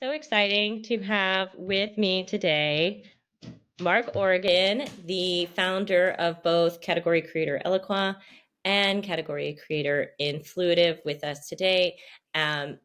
So exciting to have with me today Mark Oregon, the founder of both Category Creator Eloqua and Category Creator Influitive, with us today. A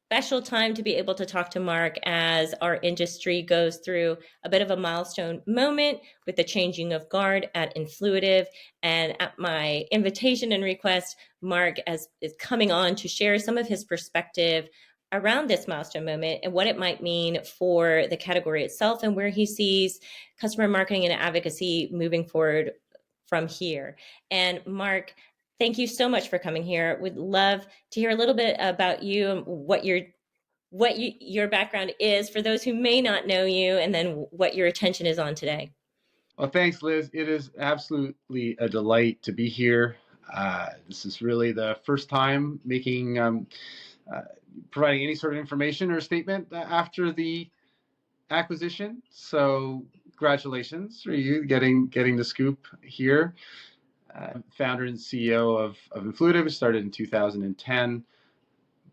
special time to be able to talk to Mark as our industry goes through a bit of a milestone moment with the changing of guard at Influitive. And at my invitation and request, Mark is coming on to share some of his perspective around this milestone moment and what it might mean for the category itself and where he sees customer marketing and advocacy moving forward from here. And Mark, thank you so much for coming here. Would love to hear a little bit about you and your background is for those who may not know you, and then what your attention is on today. Well, thanks, Liz. It is absolutely a delight to be here. This is really the first time uh, providing any sort of information or statement after the acquisition. So, congratulations for you getting the scoop here. Founder and CEO of Influitive, started in 2010.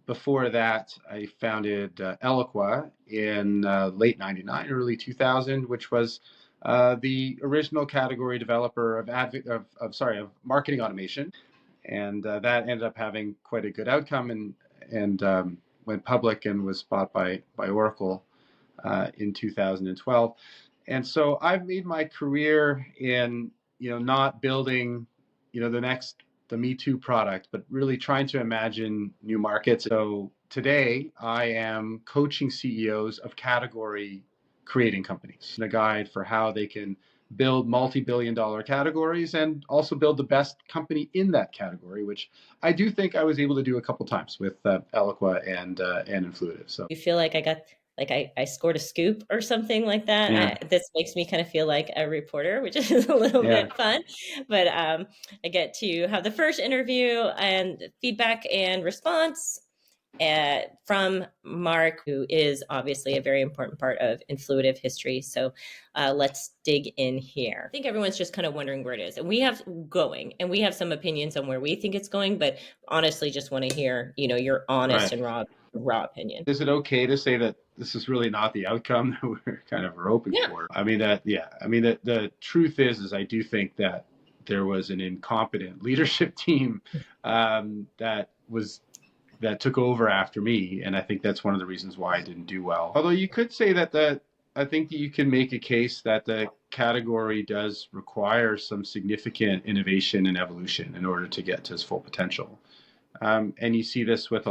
Before that, I founded Eloqua in late '99, early 2000, which was the original category developer of marketing automation, and that ended up having quite a good outcome and went public and was bought by Oracle in 2012. And so I've made my career in not building the Me Too product, but really trying to imagine new markets. So today I am coaching CEOs of category creating companies, a guide for how they can build multi-billion-dollar categories and also build the best company in that category, which I do think I was able to do a couple times with Eloqua and Influitive. So You feel like I scored a scoop or something like yeah, that. This makes me kind of feel like a reporter, which is a little yeah. bit fun. But I get to have the first interview and feedback and response from Mark, who is obviously a very important part of Influitive history. So let's dig in here. I think everyone's just kind of wondering where it is. And we have some opinions on where we think it's going, but honestly, just want to hear, your honest Right. and raw opinion. Is it okay to say that this is really not the outcome that we're hoping Yeah. for? I mean that, yeah. I mean the truth is I do think that there was an incompetent leadership team that took over after me, and I think that's one of the reasons why I didn't do well. Although you could say that I think that you can make a case that the category does require some significant innovation and evolution in order to get to its full potential. And you see this with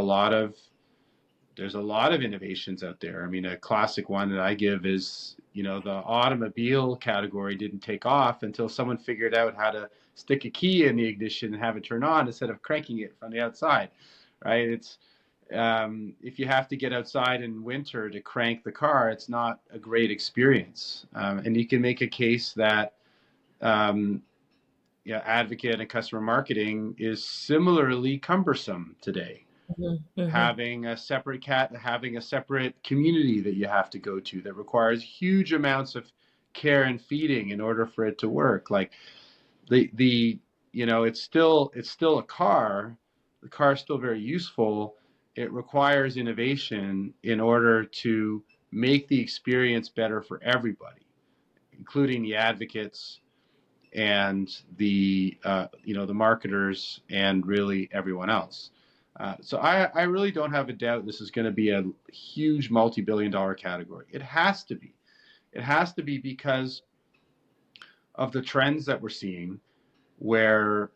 there's a lot of innovations out there. I mean, a classic one that I give is, the automobile category didn't take off until someone figured out how to stick a key in the ignition and have it turn on instead of cranking it from the outside, right? It's if you have to get outside in winter to crank the car, it's not a great experience. And you can make a case that um, advocate and customer marketing is similarly cumbersome today. Mm-hmm. Having a separate community that you have to go to that requires huge amounts of care and feeding in order for it to work. Like the it's still a car. The car is still very useful. It requires innovation in order to make the experience better for everybody, including the advocates and the marketers and really everyone else. So I really don't have a doubt this is going to be a huge multi-billion-dollar category. It has to be. It has to be because of the trends that we're seeing, where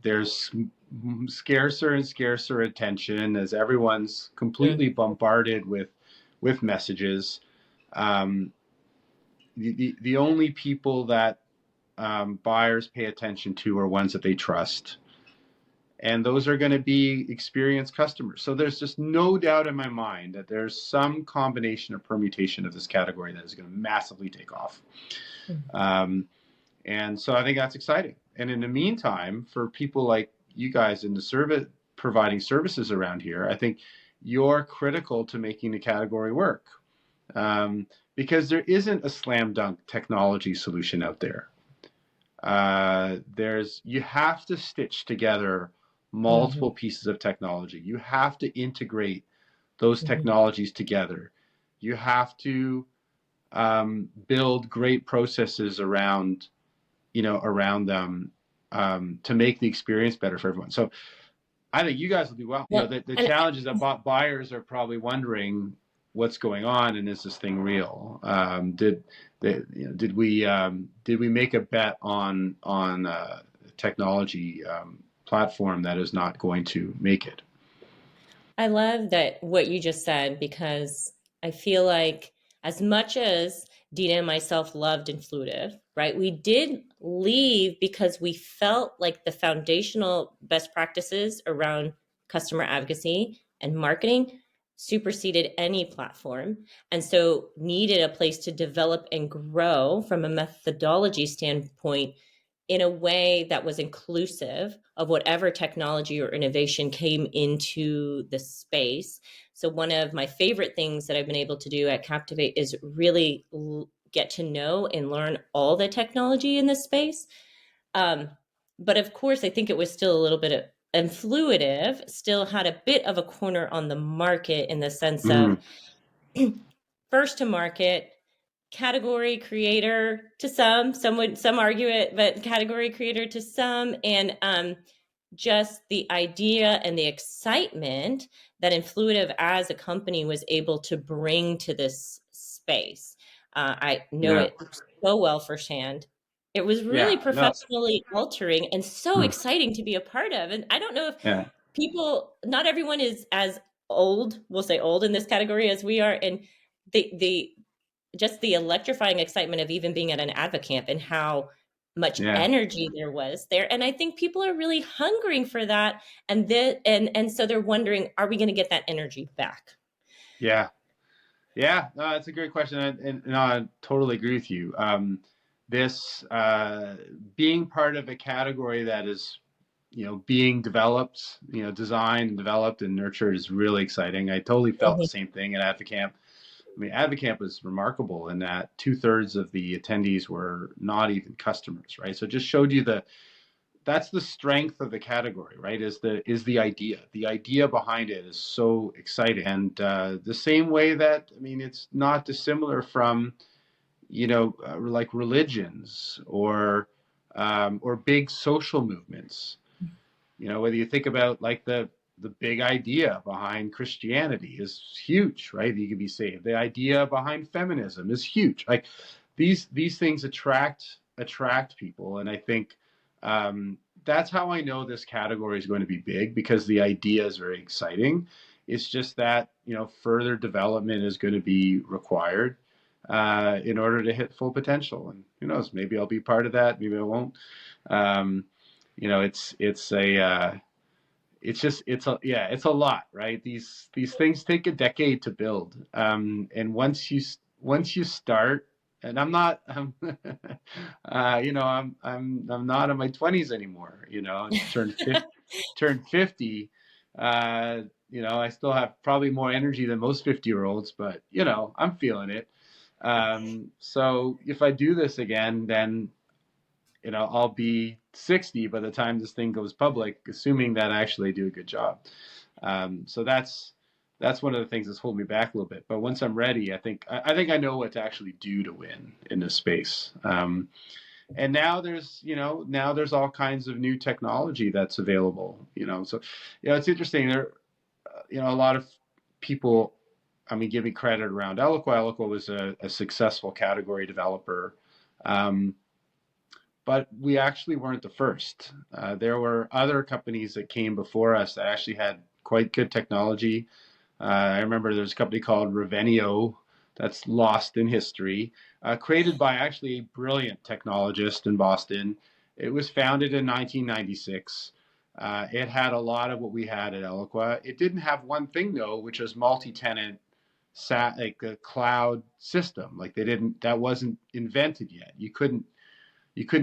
there's scarcer and scarcer attention as everyone's completely bombarded with messages. Um, the only people that buyers pay attention to are ones that they trust. And those are going to be experienced customers. So there's just no doubt in my mind that there's some combination or permutation of this category that is going to massively take off. Um, and so I think that's exciting. And in the meantime, for people like you guys in the service providing services around here, I think you're critical to making the category work. Because there isn't a slam dunk technology solution out there. You have to stitch together Mm-hmm. multiple pieces of technology. You have to integrate those Mhm. technologies together. You have to build great processes around, around them, to make the experience better for everyone. So I think you guys will do well. Well, The and challenge is that buyers are probably wondering what's going on and is this thing real? Did we make a bet on technology platform that is not going to make it? I love that what you just said because I feel like as much as Dina and myself loved Influitive, right? We did leave because we felt like the foundational best practices around customer advocacy and marketing superseded any platform. And so needed a place to develop and grow from a methodology standpoint in a way that was inclusive of whatever technology or innovation came into the space. So, one of my favorite things that I've been able to do at Captivate is really get to know and learn all the technology in this space. Um, but of course, I think it was still a little bit of Influitive still had a bit of a corner on the market in the sense of Mm, first to market, category creator to some argue it, but category creator to some, and just the idea and the excitement that Influitive as a company was able to bring to this space. I know yeah, it so well firsthand. It was really yeah, no, professionally altering and so mm, exciting to be a part of. And I don't know if yeah, not everyone is as old, we'll say old in this category as we are. And the just the electrifying excitement of even being at an advocamp and how much yeah, energy there was there. And I think people are really hungering for that. And so they're wondering, are we going to get that energy back? yeah. Yeah, no, that's a great question, and I totally agree with you. This being part of a category that is, being developed, designed and developed and nurtured is really exciting. I totally felt the Mhm. same thing at Advocamp. I mean, Advocamp was remarkable in that 2/3 of the attendees were not even customers, right? So it just showed you that's the strength of the category, right? Is the idea. The idea behind it is so exciting, and the same way that, I mean, it's not dissimilar from, like religions or big social movements. Whether you think about like the big idea behind Christianity is huge, right? You can be saved. The idea behind feminism is huge. Like these things attract people, and I think that's how I know this category is going to be big, because the idea is very exciting. It's just that further development is going to be required in order to hit full potential. And who knows? Maybe I'll be part of that. Maybe I won't. Um, it's a it's a lot, right? These things take a decade to build, and once you start, and I'm not I'm I'm not in my 20s anymore. Turned 50. uh I still have probably more energy than most 50-year-olds, but I'm feeling it. So if I do this again, then I'll be 60 by the time this thing goes public, assuming that I actually do a good job. So that's one of the things that's holding me back a little bit. But once I'm ready, I think I know what to actually do to win in this space. And now there's all kinds of new technology that's available. So it's interesting. A lot of people, I mean, give me credit around Eloqua. Eloqua was a successful category developer. Um, but we actually weren't the first. There were other companies that came before us that actually had quite good technology. I remember there's a company called Revenio that's lost in history, created by actually a brilliant technologist in Boston. It was founded in 1996. It had a lot of what we had at Eloqua. It didn't have one thing though, which was multi-tenant like a cloud system. Like that wasn't invented yet. You couldn't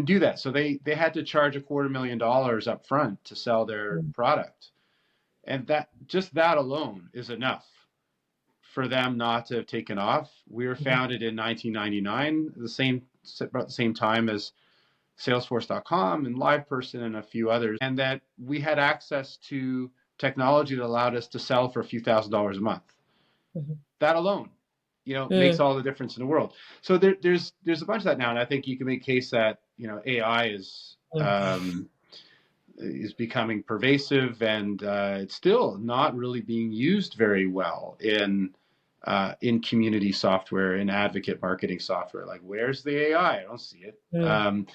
do that. So they had to charge $250,000 up front to sell their product. And that alone is enough for them not to have taken off. We were founded in 1999, about the same time as Salesforce.com and LivePerson and a few others, and that we had access to technology that allowed us to sell for a few $1,000s a month. Mhm. That alone, makes Mm, all the difference in the world. So there's a bunch of that now, and I think you can make a case that AI mm. is becoming pervasive, and it's still not really being used very well in community software, in advocate marketing software. Like, where's the AI? I don't see it. Mm.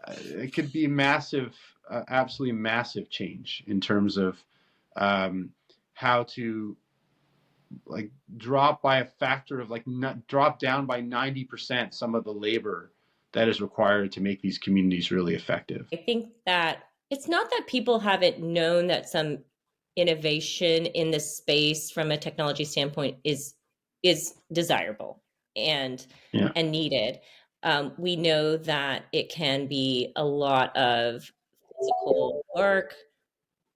It could be massive, absolutely massive change in terms of um, how to like drop by a factor of like drop down by 90% some of the labor that is required to make these communities really effective. I think that it's not that people haven't known that some innovation in this space from a technology standpoint is desirable and Yeah. and needed. We know that it can be a lot of physical work,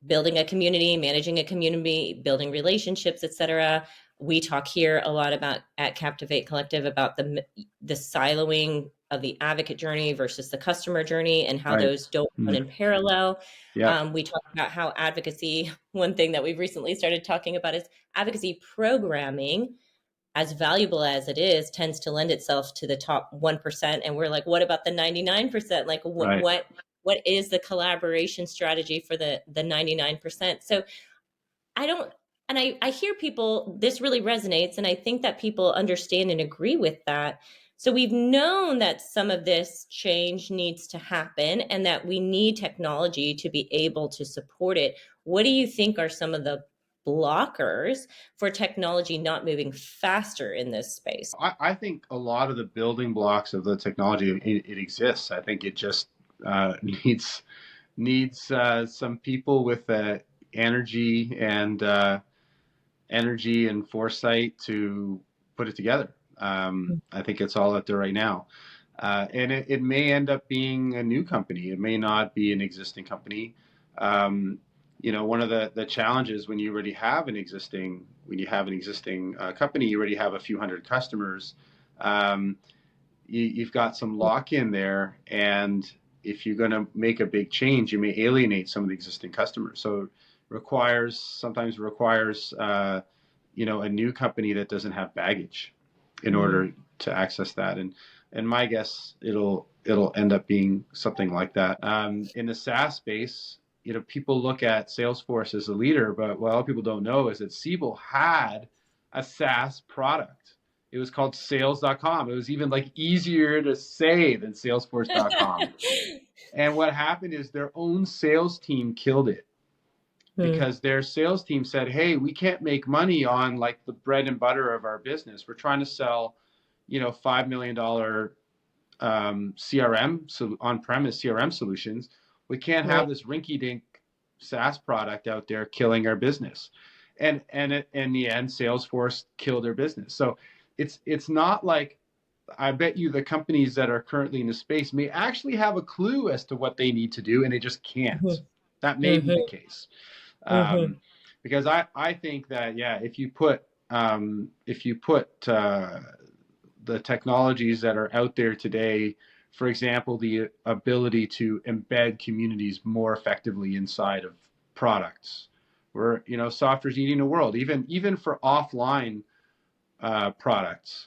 building a community, managing a community, building relationships, etc. We talk here a lot about at Captivate Collective about the siloing of the advocate journey versus the customer journey and how Right. those don't run Mm. in parallel. Yeah. We talk about how advocacy, one thing that we've recently started talking about is advocacy programming, as valuable as it is, tends to lend itself to the top 1%. And we're like, what about the 99%? Like, Right. what is the collaboration strategy for the 99%? So I don't, and I hear people, this really resonates. And I think that people understand and agree with that. So we've known that some of this change needs to happen and that we need technology to be able to support it. What do you think are some of the blockers for technology not moving faster in this space? I think a lot of the building blocks of the technology, it exists. I think it just needs some people with energy and energy and foresight to put it together. I think it's all out there right now. And it may end up being a new company. It may not be an existing company. Um, One of the challenges when you already have an existing company, you already have a few hundred customers. Um, you've got some lock in there, and if you're going to make a big change, you may alienate some of the existing customers. So sometimes requires a new company that doesn't have baggage in Mm, order to access that. And my guess it'll end up being something like that. In the SaaS space, people look at Salesforce as a leader, but what a lot of people don't know is that Siebel had a SaaS product. It was called sales.com. It was even like easier to say than salesforce.com. And what happened is their own sales team killed it mm, because their sales team said, "Hey, we can't make money on like the bread and butter of our business. We're trying to sell, $5 million CRM, so on-premise CRM solutions. We can't right. have this rinky-dink SaaS product out there killing our business." And in the end, Salesforce killed their business. So it's not like, I bet you the companies that are currently in the space may actually have a clue as to what they need to do, and they just can't. Mm-hmm, That may be the mm-hmm, case. mm-hmm, um, because I think that, yeah, if you put the technologies that are out there today, for example, the ability to embed communities more effectively inside of products, where software's eating the world, even for offline products.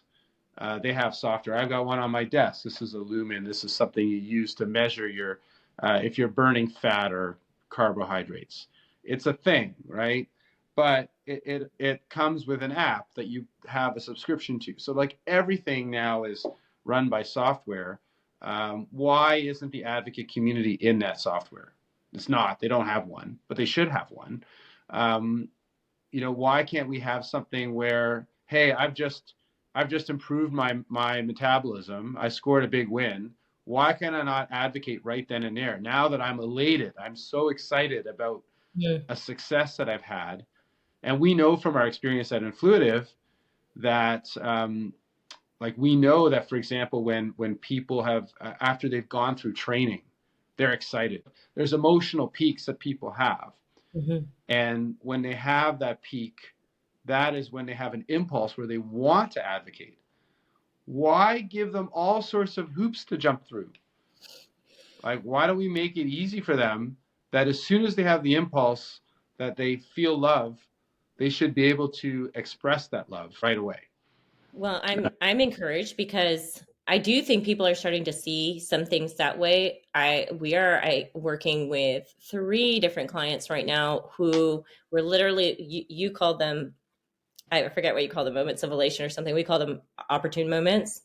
They have software. I've got one on my desk. This is a Lumen. This is something you use to measure if you're burning fat or carbohydrates. It's a thing, right? But it comes with an app that you have a subscription to. So like everything now is run by software. Why isn't the advocate community in that software? It's not. They don't have one, but they should have one. Um, why can't we have something where, hey, I've just improved my metabolism. I scored a big win. Why can I not advocate right then and there? Now that I'm elated, I'm so excited about mm, a success that I've had. And we know from our experience at Influitive that, like, we know that, for example, when people have, after they've gone through training, they're excited. There's emotional peaks that people have. mm-hmm. And when they have that peak, that is when they have an impulse where they want to advocate. Why give them all sorts of hoops to jump through? Like, why don't we make it easy for them that as soon as they have the impulse that they feel love, they should be able to express that love right away. Well, I'm encouraged because I do think people are starting to see some things that way. I working with three different clients right now who were literally you called them, I forget what you call them, moments of elation or something. We call them opportune moments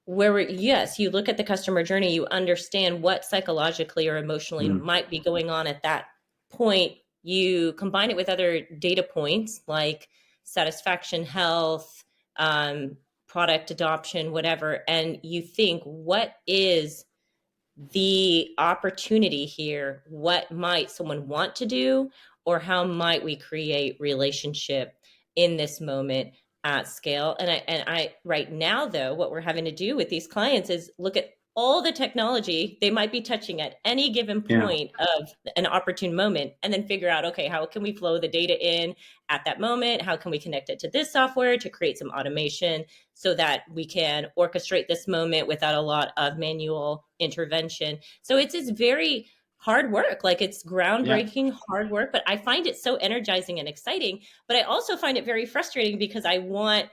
where yes, you look at the customer journey, you understand what psychologically or emotionally Mm. might be going on at that point. You combine it with other data points like satisfaction, health, um, product adoption, whatever, and you think, what is the opportunity here? What might someone want to do, or how might we create relationship in this moment at scale? And I right now though, what we're having to do with these clients is look at all the technology they might be touching at any given Yeah, point of an opportune moment, and then figure out, okay, how can we flow the data in at that moment? How can we connect it to this software to create some automation so that we can orchestrate this moment without a lot of manual intervention? So it's very hard work. Like, it's yeah, groundbreaking hard work, but I find it so energizing and exciting. But I also find it very frustrating because I want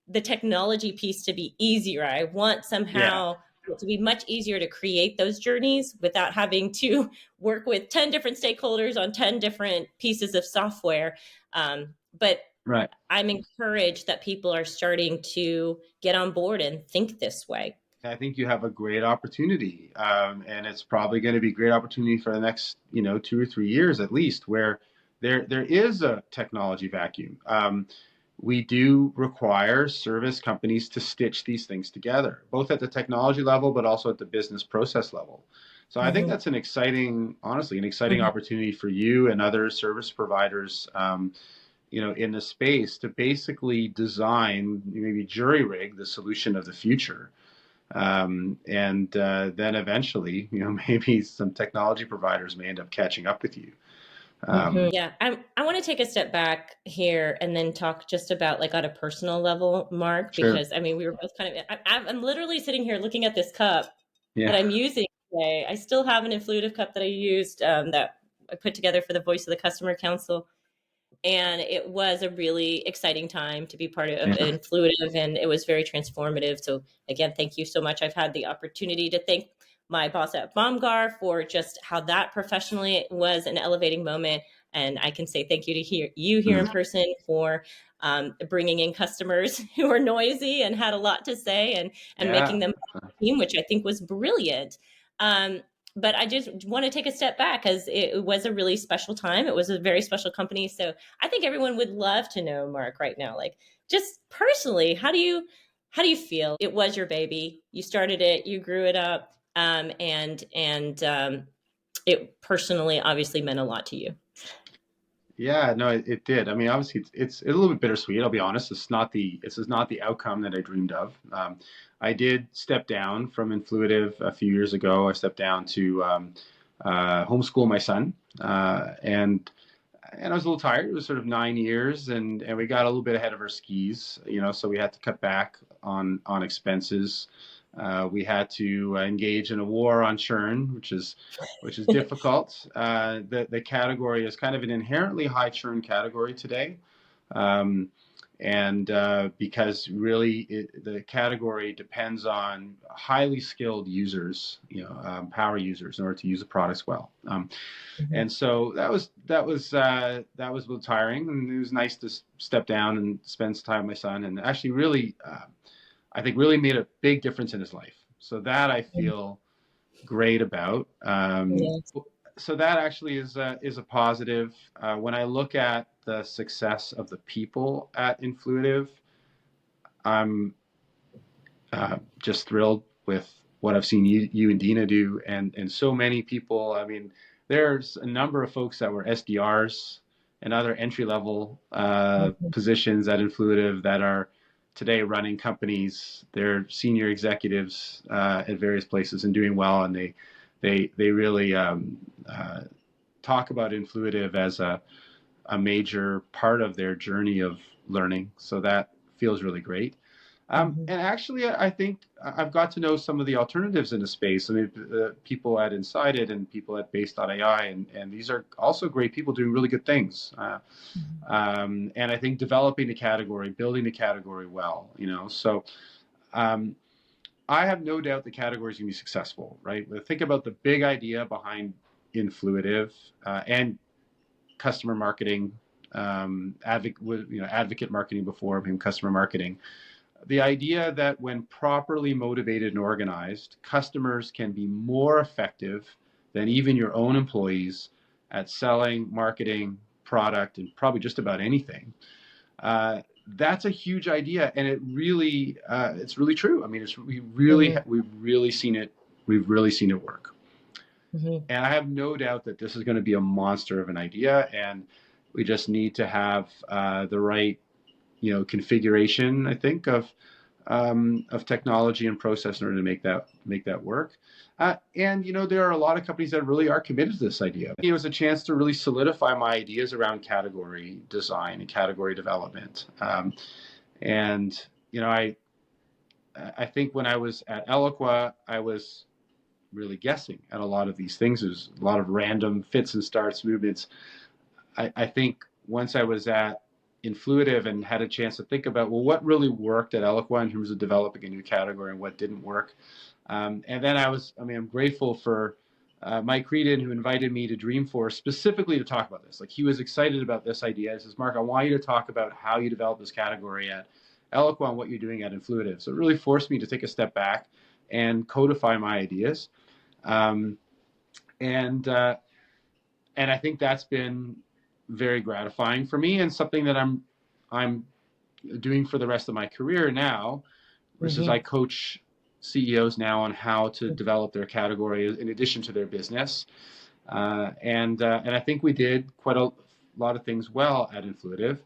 the technology piece to be easier. I want yeah. somehow it to be much easier to create those journeys without having to work with 10 different stakeholders on 10 different pieces of software. But Right. I'm encouraged that people are starting to get on board and think this way. I think you have a great opportunity, and it's probably going to be a great opportunity for the next, 2 or 3 years at least, where there is a technology vacuum. We do require service companies to stitch these things together, both at the technology level, but also at the business process level. So I think Mm-hmm. that's honestly, an exciting Mm-hmm. opportunity for you and other service providers, in the space to basically design, maybe jury rig the solution of the future. And then eventually, maybe some technology providers may end up catching up with you. Mm-hmm. Um, Yeah, I want to take a step back here and then talk just about, like, on a personal level, Mark, sure. because I mean we were both kind of. I'm literally sitting here looking at this cup that Yeah. I'm using today. I still have an Influitive cup that I used, that I put together for the Voice of the Customer Council, and it was a really exciting time to be part of Yeah. Influitive, and it was very transformative. So again, thank you so much. I've had the opportunity to thank my boss at Bomgar for just how that professionally was an elevating moment, and I can say thank you to you here in Mm. person for bringing in customers who were noisy and had a lot to say, and Yeah. making them a team, which I think was brilliant. Um, but I just want to take a step back because it was a really special time. It was a very special company. So I think everyone would love to know, Mark, right now, like, just personally, how do you feel? It was your baby. You started it, you grew it up, and it personally obviously meant a lot to you. Yeah, no, it did. I mean, obviously, it's a little bit bittersweet. I'll be honest. This is not the outcome that I dreamed of. I did step down from Influitive a few years ago. I stepped down to homeschool my son, and I was a little tired. It was sort of 9 years, and we got a little bit ahead of our skis, so we had to cut back on expenses. We had to engage in a war on churn, which is difficult. The category is kind of an inherently high churn category today. Um, and because really the category depends on highly skilled users, power users, in order to use the products well. Mhm. And so that was a little tiring, and it was nice to step down and spend some time with my son, and actually really, I think, really made a big difference in his life. So that I feel great about. Yes. So that actually is a positive. When I look at the success of the people at Influitive, I'm just thrilled with what I've seen you and Dina do, and so many people. I mean, there's a number of folks that were SDRs and other entry level Mhm. positions at Influitive that are today running companies. They're senior executives at various places and doing well, and they really talk about Influitive as a major part of their journey of learning. So that feels really great. Mhm. And actually, I think I've got to know some of the alternatives in the space. I mean, people at Insided and people at Base.ai, and these are also great people doing really good things. Mhm. And I think developing the category, building the category well, So um, I have no doubt the category is going to be successful, right? Think about the big idea behind Influitive and customer marketing, advocate marketing before became customer marketing. The idea that when properly motivated and organized, customers can be more effective than even your own employees at selling, marketing, product, and probably just about anything. That's a huge idea, and it's really true. I mean, Mhm. we've really seen it. We've really seen it work, Mhm. and I have no doubt that this is going to be a monster of an idea, and we just need to have the right configuration, I think, of technology and process in order to make that work. And there are a lot of companies that really are committed to this idea. It was a chance to really solidify my ideas around category design and category development. And I think when I was at Eloqua, I was really guessing at a lot of these things. There's a lot of random fits and starts, movements. I think once I was at Influitive and had a chance to think about, well, what really worked at Eloqua in terms of developing a new category and what didn't work. And then I'm grateful for Mike Creedon, who invited me to Dreamforce specifically to talk about this. Like, he was excited about this idea. He says, Mark, I want you to talk about how you develop this category at Eloqua and what you're doing at Influitive. So it really forced me to take a step back and codify my ideas. Um, and and I think that's been very gratifying for me and something that I'm doing for the rest of my career now, versus I Mhm. coach CEOs now on how to develop their category in addition to their business. And I think we did quite a lot of things well at Influitive.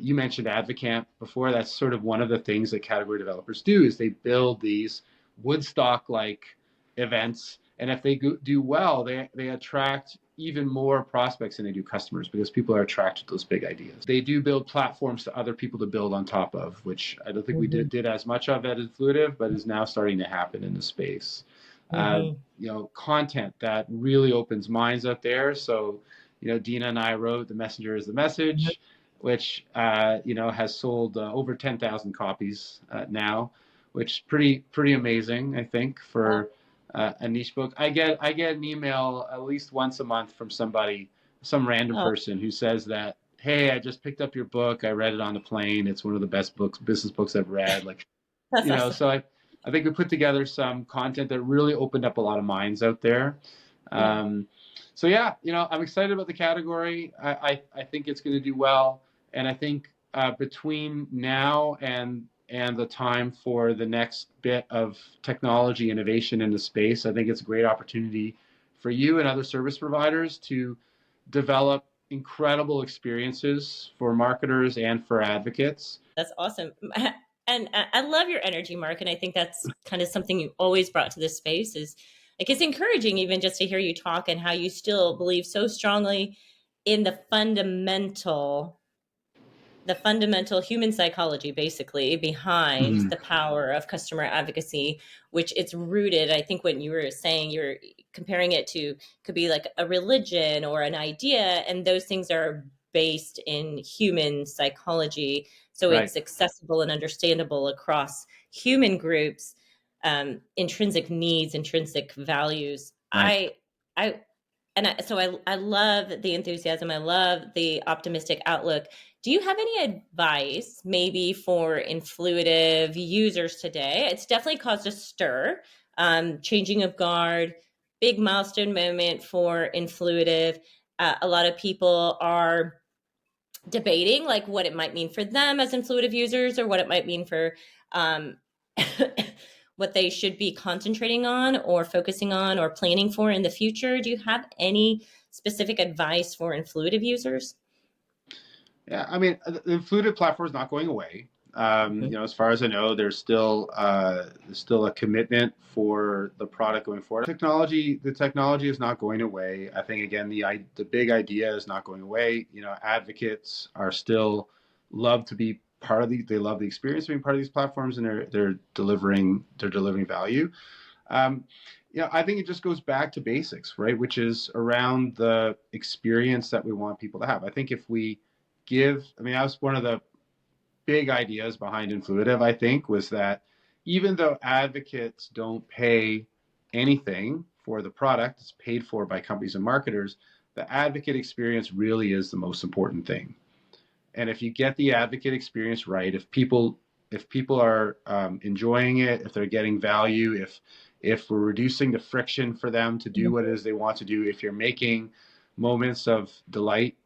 You mentioned Advocamp before. That's sort of one of the things that category developers do is they build these Woodstock-like events, and if they do well, they attract even more prospects than they do customers because people are attracted to those big ideas. They do build platforms to other people to build on top of, which I don't think we Mhm. did as much of at Influitive, but is now starting to happen in the space. Uh, Mhm. Content that really opens minds out there. So, Dina and I wrote "The Messenger is the Message," which has sold over 10,000 copies now, which is pretty amazing, I think, for a niche book. I get an email at least once a month from somebody, some random Oh, person who says that, hey, I just picked up your book. I read it on the plane. It's one of the best business books I've read. Like, that's awesome. so I think we put together some content that really opened up a lot of minds out there. Yeah. Um, so yeah, I'm excited about the category. I think it's going to do well, and I think between now and the time for the next bit of technology innovation in the space, I think it's a great opportunity for you and other service providers to develop incredible experiences for marketers and for advocates. That's awesome. And I love your energy, Mark. And I think that's kind of something you always brought to this space is like it's encouraging even just to hear you talk and how you still believe so strongly in the fundamental human psychology basically behind Mhm. the power of customer advocacy, which it's rooted. I think when you were saying you're comparing it to could be like a religion or an idea, and those things are based in human psychology, so Right, it's accessible and understandable across human groups, intrinsic needs, intrinsic values. right. I love the enthusiasm. I love the optimistic outlook. Do you have any advice maybe for Influitive users today? It's definitely caused a stir, changing of guard, big milestone moment for Influitive. A lot of people are debating like what it might mean for them as Influitive users or what it might mean for um, what they should be concentrating on or focusing on or planning for in the future. Do you have any specific advice for Influitive users? Yeah, I mean, the Influitive platform is not going away. Mhm. As far as I know, there's still a commitment for the product going forward. The technology is not going away. I think again, the big idea is not going away. Advocates are still love to be part of they love the experience of being part of these platforms, and they're delivering value. Um, I think it just goes back to basics, right? Which is around the experience that we want people to have. I think if we I mean, that was one of the big ideas behind Influitive, I think, was that even though advocates don't pay anything for the product, it's paid for by companies and marketers, the advocate experience really is the most important thing. And if you get the advocate experience right, if people are enjoying it, if they're getting value, if we're reducing the friction for them to do what it is they want to do, if you're making moments of delight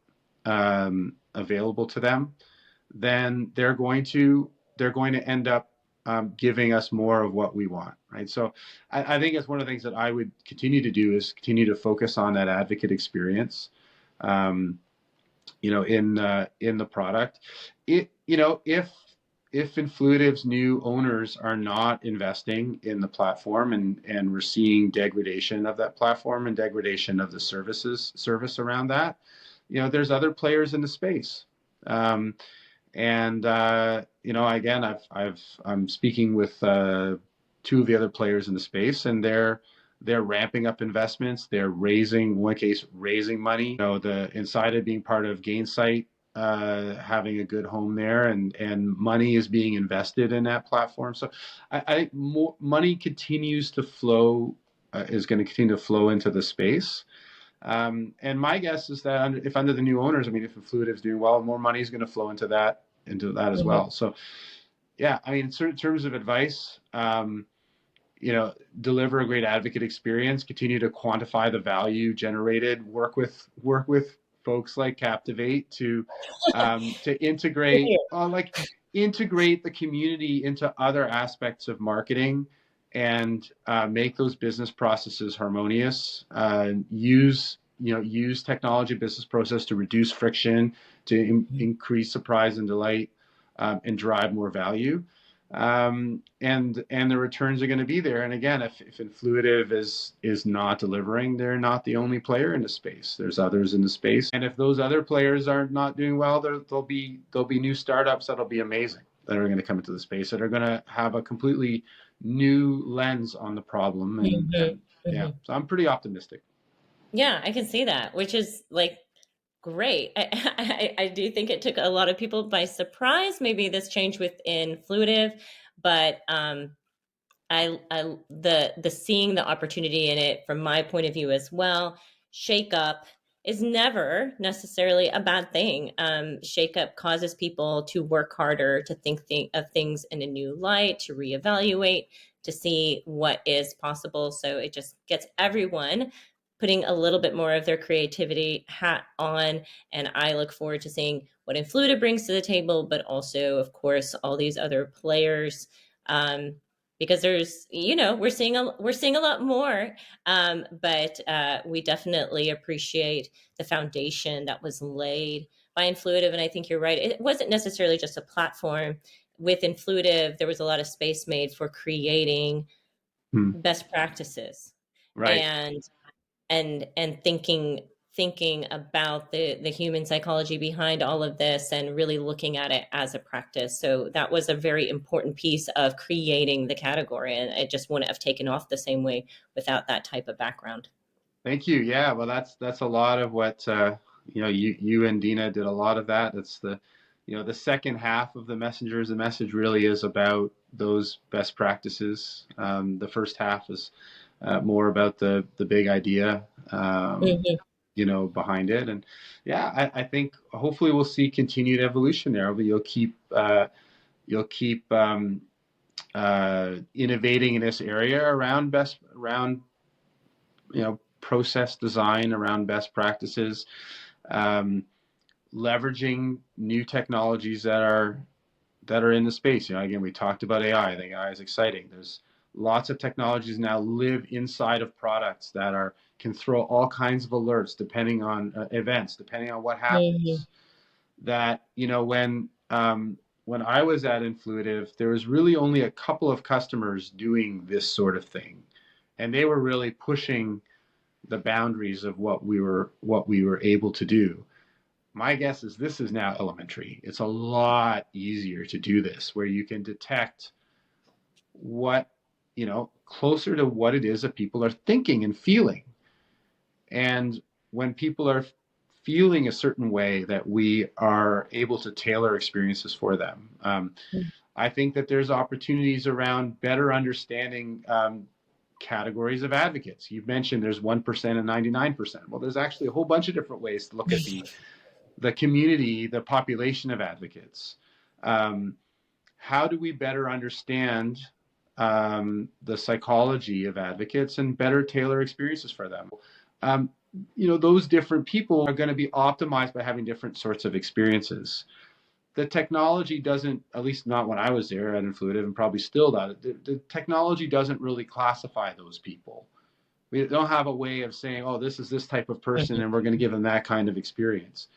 available to them, then they're going to end up giving us more of what we want, right? So I think it's one of the things that I would continue to do is continue to focus on that advocate experience. Um, in the product. If Influitive's new owners are not investing in the platform, and we're seeing degradation of that platform and degradation of the service around that, there's other players in the space. And again, I'm speaking with two of the other players in the space, and they're ramping up investments. They're one case raising money. The Inside being part of Gainsight, having a good home there, and money is being invested in that platform. So I think more money continues to flow, is going to continue to flow into the space. And my guess is that if under the new owners, I mean, if Influitive is doing well, more money is going to flow into that as Mhm. well. So yeah, I mean, in certain terms of advice, deliver a great advocate experience, continue to quantify the value generated, work with folks like Captivate to integrate the community into other aspects of marketing, and make those business processes harmonious. Use technology business process to reduce friction, to increase surprise and delight, and drive more value. And the returns are going to be there. And again, if Influitive is not delivering, they're not the only player in the space. There's others in the space, and if those other players are not doing well, there'll be new startups that'll be amazing, that are going to come into the space, that are going to have a completely new lens on the problem. And Mhm. yeah, Mhm. so I'm pretty optimistic. Yeah, I can see that, which is like great. I do think it took a lot of people by surprise, maybe this change within Fluitive, but I the seeing the opportunity in it from my point of view as well. Shake up is never necessarily a bad thing. Shake up causes people to work harder, to think of things in a new light, to reevaluate, to see what is possible. So it just gets everyone putting a little bit more of their creativity hat on. And I look forward to seeing what Influta brings to the table, but also, of course, all these other players. Because there's, we're seeing a lot more, but we definitely appreciate the foundation that was laid by Influitive. And I think you're right, it wasn't necessarily just a platform. With Influitive, there was a lot of space made for creating Hmm. best practices, Right. and and thinking about the human psychology behind all of this, and really looking at it as a practice. So that was a very important piece of creating the category, and it just wouldn't have taken off the same way without that type of background. Thank you. Yeah, well, that's a lot of what you and Dina did a lot of that. That's the second half of the messengers. The message really is about those best practices. The first half is more about the big idea, Mhm. behind it. And yeah, I think hopefully we'll see continued evolution there. But you'll keep innovating in this area around process design, around best practices, um, leveraging new technologies that are in the space. Again, we talked about AI. I think AI is exciting. There's lots of technologies now live inside of products that can throw all kinds of alerts depending on events, depending on what Mhm. happens. That when I was at Influitive, there was really only a couple of customers doing this sort of thing, and they were really pushing the boundaries of what we were able to do. my guess is this is now elementary. It's a lot easier to do this, where you can detect what, closer to what it is that people are thinking and feeling. And when people are feeling a certain way, that we are able to tailor experiences for them. I think that there's opportunities around better understanding categories of advocates. You've mentioned there's 1% and 99%. Well, there's actually a whole bunch of different ways to look at the community, the population of advocates. Um, how do we better understand the psychology of advocates and better tailor experiences for them? Um, those different people are going to be optimized by having different sorts of experiences. The technology doesn't, at least not when I was there at Influitive, and probably still not, the technology doesn't really classify those people. We don't have a way of saying, oh, this is this type of person, and we're going to give them that kind of experience.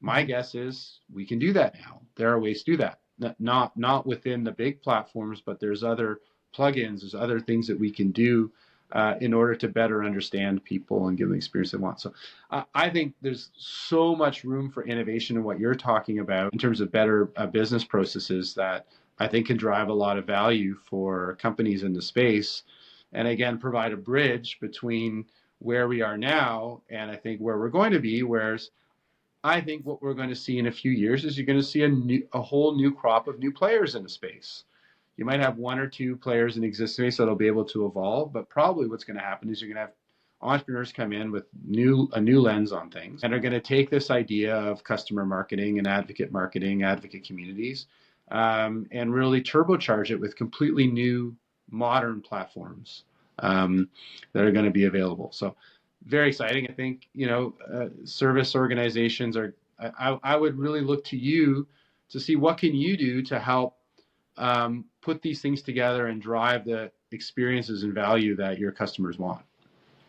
My guess is we can do that now. There are ways to do that. Not within the big platforms, but there's other plugins, there's other things that we can do in order to better understand people and give them the experience they want. So I think there's so much room for innovation in what you're talking about in terms of better business processes that I think can drive a lot of value for companies in the space. And again, provide a bridge between where we are now and I think where we're going to be, whereas I think what we're going to see in a few years is you're going to see a whole new crop of new players in the space. You might have one or two players in existing space that'll be able to evolve, but probably what's going to happen is you're going to have entrepreneurs come in with a new lens on things and are going to take this idea of customer marketing and advocate communities, and really turbocharge it with completely new modern platforms that are going to be available. So very exciting. I think, service organizations are, I would really look to you to see what can you do to help put these things together and drive the experiences and value that your customers want.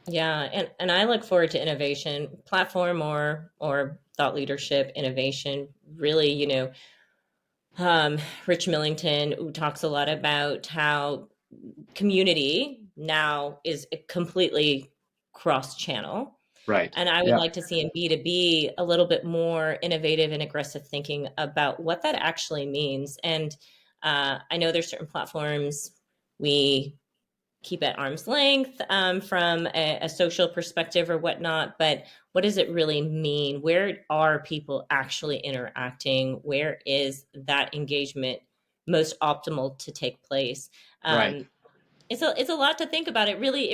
Yeah, and I look forward to innovation, platform or thought leadership innovation. Really, Rich Millington, who talks a lot about how community now is a completely cross channel. Right. And I would Yeah. like to see in B2B a little bit more innovative and aggressive thinking about what that actually means. And I know there's certain platforms we keep at arm's length from a social perspective or whatnot, but what does it really mean? Where are people actually interacting? Where is that engagement most optimal to take place? Right. Um, it's a lot to think about. It really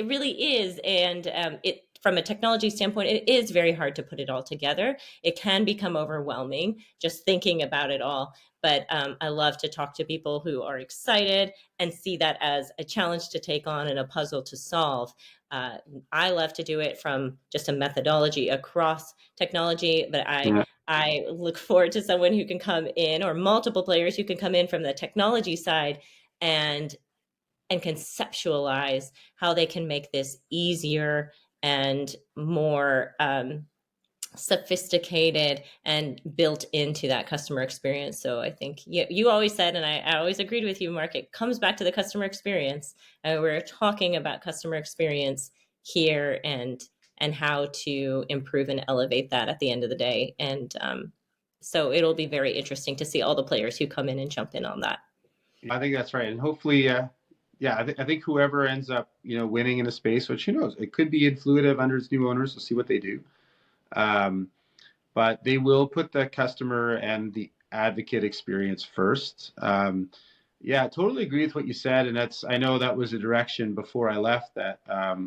is, and it from a technology standpoint, it is very hard to put it all together. It can become overwhelming just thinking about it all. But I love to talk to people who are excited and see that as a challenge to take on and a puzzle to solve. Uh, I love to do it from just a methodology across technology, but Yeah. I look forward to someone who can come in, or multiple players who can come in from the technology side and conceptualize how they can make this easier and more sophisticated and built into that customer experience. So I think you always said, and I always agreed with you, Mark, it comes back to the customer experience. We're talking about customer experience here and how to improve and elevate that at the end of the day. And so it'll be very interesting to see all the players who come in and jump in on that. I think that's right. And hopefully, yeah, I think whoever ends up, winning in a space, which who knows, it could be Influitive under its new owners. We'll see what they do. Um, but they will put the customer and the advocate experience first. Yeah, totally agree with what you said, and I know that was a direction before I left that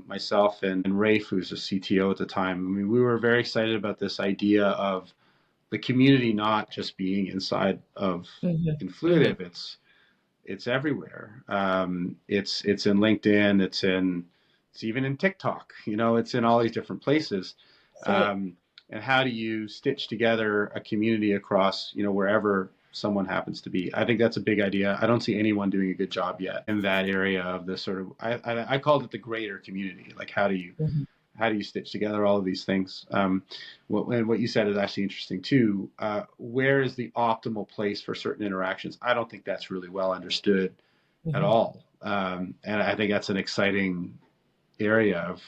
myself and Rafe, who's a CTO at the time. I mean, we were very excited about this idea of the community not just being inside of Mm-hmm. Mm-hmm. Influitive. It's everywhere. It's in LinkedIn. It's even in TikTok. It's in all these different places. Right. Um, and how do you stitch together a community across wherever someone happens to be? I think that's a big idea. I don't see anyone doing a good job yet in that area of the sort of I called it the greater community. Like Mm-hmm. how do you stitch together all of these things? And what you said is actually interesting too. Where is the optimal place for certain interactions? I don't think that's really well understood at Mm-hmm. all. And I think that's an exciting area of,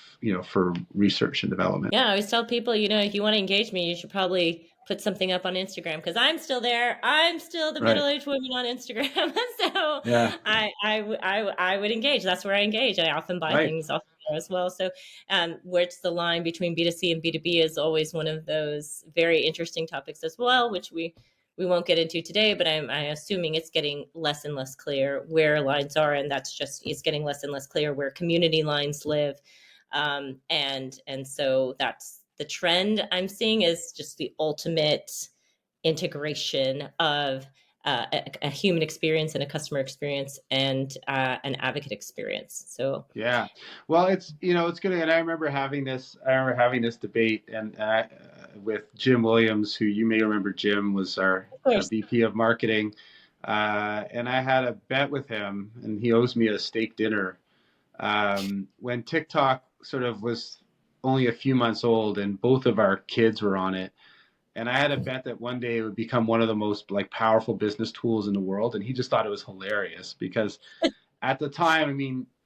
for research and development. Yeah, I always tell people, if you want to engage me, you should probably put something up on Instagram because I'm still there. I'm still the Right. middle-aged woman on Instagram. So Yeah. I would engage. That's where I engage. I often buy Right. things off there as well. So where's the line between B2C and B2B is always one of those very interesting topics as well, which we won't get into today, but I'm assuming it's getting less and less clear where lines are, and that's just it's getting less and less clear where community lines live, and so that's the trend I'm seeing is just the ultimate integration of a human experience and a customer experience and an advocate experience. So, Yeah. Well, it's good. And I remember having this debate with Jim Williams, who you may remember. Jim was our of course. VP of marketing. And I had a bet with him, and he owes me a steak dinner. When TikTok sort of was only a few months old and both of our kids were on it. And I had a bet that one day it would become one of the most like powerful business tools in the world. And he just thought it was hilarious because at the time,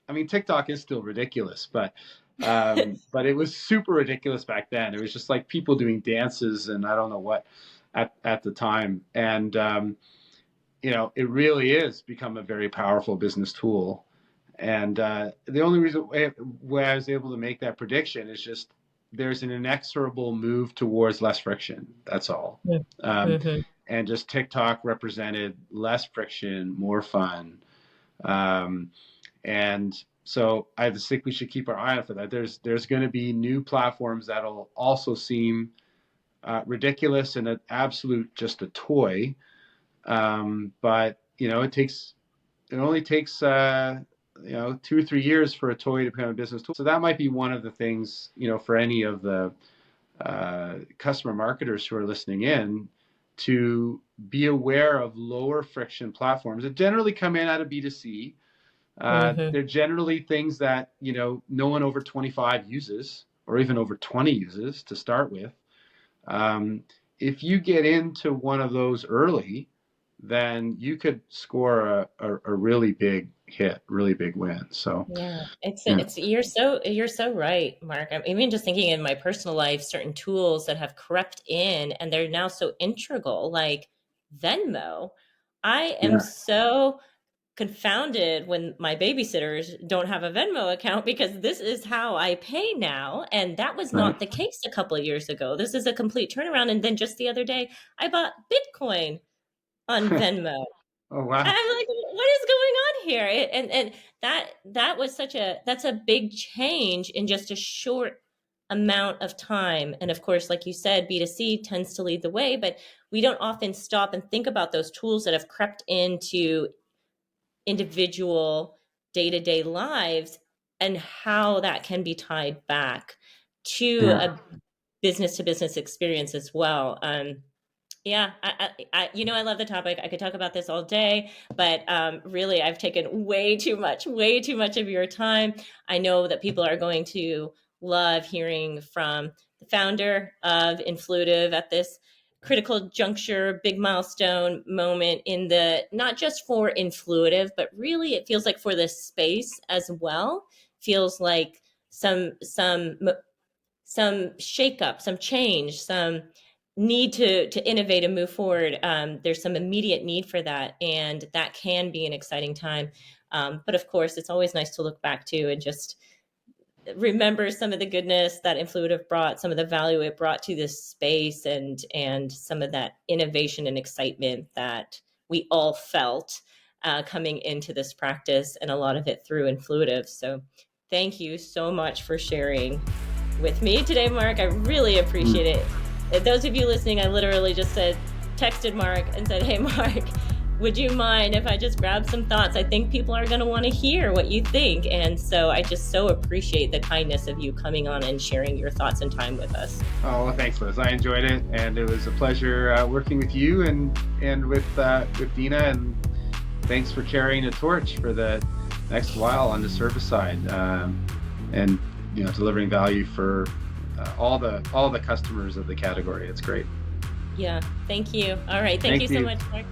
I mean, TikTok is still ridiculous, but it was super ridiculous back then. It was just like people doing dances and I don't know what at the time. And it really is become a very powerful business tool. And the only reason why I was able to make that prediction is just there's an inexorable move towards less friction. That's all. Mm-hmm. And just TikTok represented less friction, more fun. Um, and so I just think we should keep our eye out for that. There's going to be new platforms that'll also seem ridiculous and an absolute just a toy. But it only takes 2 or 3 years for a toy to become a business tool. So that might be one of the things for any of the customer marketers who are listening in to be aware of lower friction platforms that generally come in out of B2C. Mm-hmm. They're generally things that no one over 25 uses or even over 20 uses to start with. If you get into one of those early, then you could score a really big hit, really big win. So Yeah, yeah, you're so right, Mark. I'm even just thinking in my personal life, certain tools that have crept in and they're now so integral, like Venmo. I am yeah, so confounded when my babysitters don't have a Venmo account because this is how I pay now, and that was right. not the case a couple of years ago. This is a complete turnaround, and then just the other day, I bought Bitcoin on Venmo. Oh wow. I'm like, what is going on here? And that was that's a big change in just a short amount of time. And of course, like you said, B2C tends to lead the way, but we don't often stop and think about those tools that have crept into individual day-to-day lives and how that can be tied back to Yeah. a business to business experience as well. Yeah, I love the topic. I could talk about this all day, but really, I've taken way too much of your time. I know that people are going to love hearing from the founder of Influitive at this critical juncture, big milestone moment in the not just for Influitive, but really it feels like for this space as well. Feels like some shakeup, some change, some need to innovate and move forward. There's some immediate need for that, and that can be an exciting time. But of course, it's always nice to look back to and just remember some of the goodness that Influitive brought, some of the value it brought to this space, and some of that innovation and excitement that we all felt coming into this practice, and a lot of it through Influitive. So, thank you so much for sharing with me today, Mark. I really Mm. appreciate it. Those of you listening, I literally just texted Mark and said, hey, Mark, would you mind if I just grab some thoughts? I think people are going to want to hear what you think. And so I just so appreciate the kindness of you coming on and sharing your thoughts and time with us. Oh, well, thanks, Liz. I enjoyed it, and it was a pleasure working with you and with Dina. And thanks for carrying a torch for the next while on the service side, and delivering value for all the customers of the category. It's great. Yeah, thank you. All right. Thank you Thank so you. much, Mark.